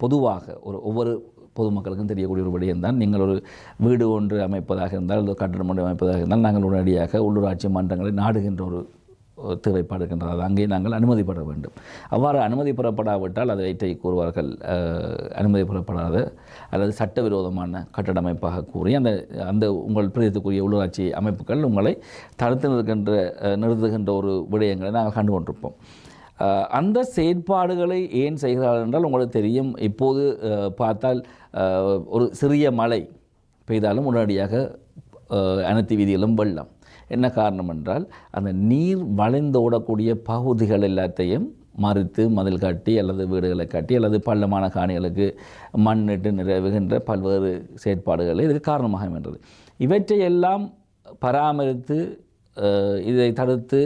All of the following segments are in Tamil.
பொதுவாக ஒவ்வொரு பொதுமக்களுக்கும் தெரியக்கூடிய ஒரு விடயம்தான், நீங்கள் ஒரு வீடு ஒன்று அமைப்பதாக இருந்தால் அல்லது கட்டடம் ஒன்று அமைப்பதாக இருந்தால் நாங்கள் உடனடியாக உள்ளூராட்சி மன்றங்களை நாடுகின்ற ஒரு தேவைப்பாடு இருக்கின்றது. அங்கே நாங்கள் அனுமதி பெற வேண்டும். அவ்வாறு அனுமதி பெறப்படாவிட்டால் அதை கூறுவார்கள் அனுமதி பெறப்படாத அல்லது சட்டவிரோதமான கட்டட அமைப்பாக கூறி அந்த உங்கள் பிரியத்துக்குரிய உள்ளூராட்சி அமைப்புகள் உங்களை தடுத்து நிறுத்துகின்ற ஒரு விடயங்களை நாங்கள் கண்டு கொண்டிருப்போம். அந்த செயற்பாடுகளை ஏன் செய்கிறார்கள் என்றால் உங்களுக்கு தெரியும், இப்போது பார்த்தால் ஒரு சிறிய மழை பெய்தாலும் உடனடியாக அனைத்து வீதிகளும் வெள்ளம். என்ன காரணம் என்றால் அந்த நீர் வளைந்தோடக்கூடிய பகுதிகள் எல்லாத்தையும் மறித்து மதில் காட்டி அல்லது வீடுகளை காட்டி அல்லது பள்ளமான காணிகளுக்கு மண்ணிட்டு நிறைவுகின்ற பல்வேறு செயற்பாடுகளை இதுக்கு காரணமாக அமைகின்றது. இவற்றையெல்லாம் பராமரித்து இதை தடுத்து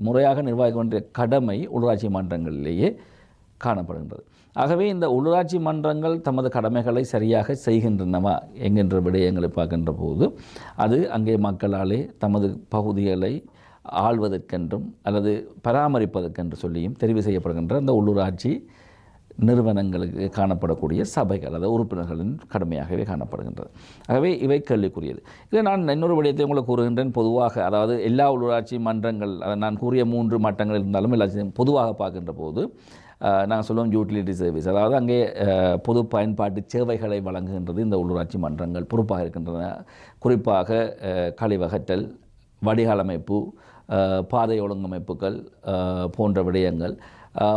முறையாக நிர்வகிக்க வேண்டிய கடமை உள்ளூராட்சி மன்றங்களிலேயே காணப்படுகின்றது. ஆகவே இந்த உள்ளூராட்சி மன்றங்கள் தமது கடமைகளை சரியாக செய்கின்றனவா என்கின்ற விடயங்களை பார்க்கின்ற போது அது அங்கே மக்களாலே தமது பகுதிகளை ஆள்வதற்கென்றும் அல்லது பராமரிப்பதற்கென்று சொல்லியும் தெரிவு செய்யப்படுகின்ற அந்த உள்ளூராட்சி நிறுவனங்களுக்கு காணப்படக்கூடிய சபைகள் அதாவது உறுப்பினர்களின் கடமையாகவே காணப்படுகின்றது. ஆகவே இவை கேள்விக்குரியது. இதை நான் இன்னொரு விடயத்தை உங்களுக்கு கூறுகின்றேன். பொதுவாக அதாவது எல்லா உள்ளூராட்சி மன்றங்கள் நான் கூறிய 3 மட்டங்கள் இருந்தாலும் எல்லாத்தையும் பொதுவாக பார்க்கின்ற போது நாங்கள் சொல்லுவோம் யூட்டிலிட்டி சர்வீஸ், அதாவது அங்கே பொது பயன்பாட்டு சேவைகளை வழங்குகின்றது இந்த உள்ளூராட்சி மன்றங்கள் பொறுப்பாக இருக்கின்றன. குறிப்பாக கழிவகற்றல், வடிகால் அமைப்பு, பாதை ஒழுங்கமைப்புகள் போன்ற விடயங்கள்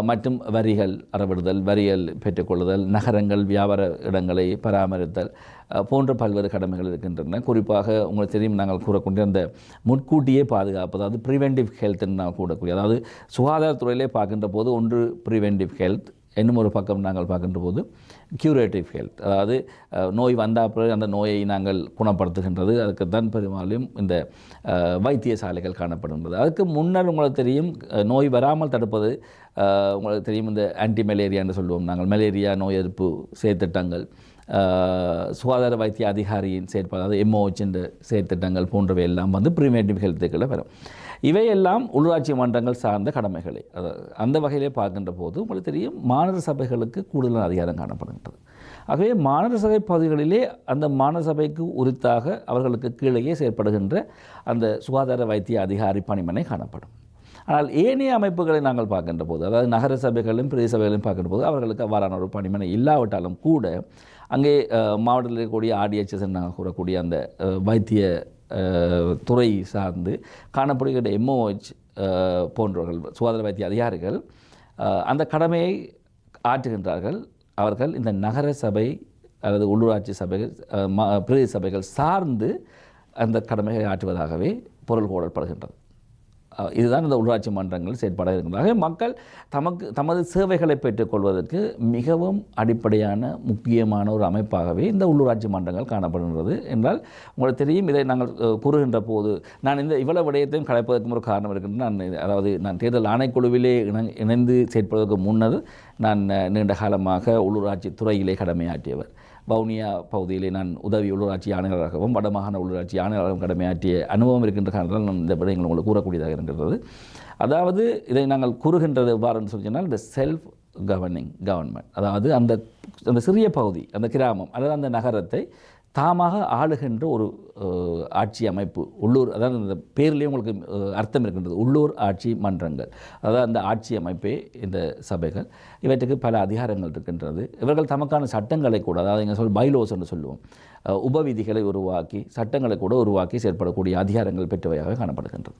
மற்றும் வரிகள் அறவிடுதல், வரிகள் பெற்றுக்கொள்ளுதல், நகரங்கள் வியாபார இடங்களை பராமரித்தல் போன்ற பல்வேறு கடமைகள் இருக்கின்றன. குறிப்பாக உங்களுக்கு தெரியும், நாங்கள் கூறக்கூடிய அந்த முன்கூட்டியே பாதுகாப்பு, அதாவது ப்ரிவென்டிவ் ஹெல்த்ன்னு நாங்கள் கூடக்கூடிய, அதாவது சுகாதாரத்துறையிலே பார்க்கின்ற போது ஒன்று ப்ரிவென்டிவ் ஹெல்த், இன்னும் ஒரு பக்கம் நாங்கள் பார்க்கின்ற போது க்யூரேட்டிவ் ஹெல்த், அதாவது நோய் வந்தால் பிறகு அந்த நோயை நாங்கள் குணப்படுத்துகின்றது. அதுக்குத்தான் பெரும்பாலும் இந்த வைத்தியசாலைகள் காணப்படுகின்றது. அதுக்கு முன்னர் உங்களுக்கு தெரியும் நோய் வராமல் தடுப்பது உங்களுக்கு தெரியும் இந்த ஆன்டி மலேரியா என்று சொல்லுவோம் நாங்கள், மலேரியா நோய் எதிர்ப்பு செயற்திட்டங்கள், சுகாதார வைத்திய அதிகாரியின் செயற்பாடு, அதாவது எம்ஓஹெச் என்ற செயற்திட்டங்கள் போன்றவை எல்லாம் ப்ரிவென்டிவ் ஹெல்த்துக்களை வரும். இவையெல்லாம் உள்ளூராட்சி மன்றங்கள் சார்ந்த கடமைகளை. அந்த வகையிலே பார்க்கின்ற போது உங்களுக்கு தெரியும் மாநகர சபைகளுக்கு கூடுதல் அதிகாரம் காணப்படுகின்றது. ஆகவே மாநகர சபை பகுதிகளிலே அந்த மாநகர சபைக்கு உரித்தாக அவர்களுக்கு கீழே செயற்படுகின்ற அந்த சுகாதார வைத்திய அதிகாரி பணிமனை காணப்படும். ஆனால் ஏனைய அமைப்புகளை நாங்கள் பார்க்கின்ற போது, அதாவது நகர சபைகளையும் பிரதேச சபைகளையும் பார்க்கின்ற போது அவர்களுக்கு அவ்வாறான ஒரு பணிமனை இல்லாவிட்டாலும் கூட அங்கே மாவட்டத்தில் இருக்கக்கூடிய ஆர்டிஹெச்எஸ் நாங்கள் கூறக்கூடிய அந்த வைத்திய துறை சார்ந்து காணப்படுகிற எம்ஓஹெச் போன்றவர்கள் சுகாதார வைத்திய அதிகாரிகள் அந்த கடமையை ஆற்றுகின்றார்கள். அவர்கள் இந்த நகர சபை அல்லது உள்ளூராட்சி சபைகள் பிரதேச சபைகள் சார்ந்து அந்த கடமையை ஆற்றுவதாகவே பொருள் கோடப்படுகின்றது. இதுதான் இந்த உள்ளூராட்சி மன்றங்கள் செயற்பாடாக இருக்கின்றன. மக்கள் தமது சேவைகளை பெற்றுக்கொள்வதற்கு மிகவும் அடிப்படையான முக்கியமான ஒரு அமைப்பாகவே இந்த உள்ளூராட்சி மன்றங்கள் காணப்படுகின்றது என்றால் உங்களுக்கு தெரியும். இதை நாங்கள் கூறுகின்ற போது நான் இவ்வளவு விடயத்தையும் கலைப்பதற்கும் ஒரு காரணம் இருக்கின்றது. நான் தேர்தல் ஆணைக்குழுவிலே இணைந்து செயற்படுவதற்கு முன்னர் நான் நீண்ட காலமாக உள்ளூராட்சி துறையிலே கடமையாற்றியவர். வவுனியா பகுதியிலே நான் உதவி உள்ளூராட்சி ஆணையாளராகவும் வடமாகாண உள்ளூராட்சி ஆணையாளராகவும் கடமையாற்றிய அனுபவம் இருக்கின்ற காரணத்தால் நான் இந்த விடயங்கள் உங்களுக்கு கூறக்கூடியதாக இருக்கின்றது. அதாவது இதை நாங்கள் கூறுகின்றது எவ்வாறுன்னு சொன்னால் இந்த செல்ஃப் கவர்னிங் கவர்மெண்ட், அதாவது அந்த சிறிய பகுதி, அந்த கிராமம் அல்லது அந்த நகரத்தை தாமாக ஆளுகின்ற ஒரு ஆட்சி அமைப்பு உள்ளூர், அதாவது இந்த பேர்லேயே உங்களுக்கு அர்த்தம் இருக்கின்றது, உள்ளூர் ஆட்சி மன்றங்கள், அதாவது அந்த ஆட்சி அமைப்பே இந்த சபைகள். இவற்றுக்கு பல அதிகாரங்கள் இருக்கின்றது. இவர்கள் தமக்கான சட்டங்களை கூட, அதாவது எங்கள் பைலோஸ் என்று சொல்லுவோம், உபவிதிகளை உருவாக்கி சட்டங்களை கூட உருவாக்கி செயற்படக்கூடிய அதிகாரங்கள் பெற்றவையாக காணப்படுகின்றது.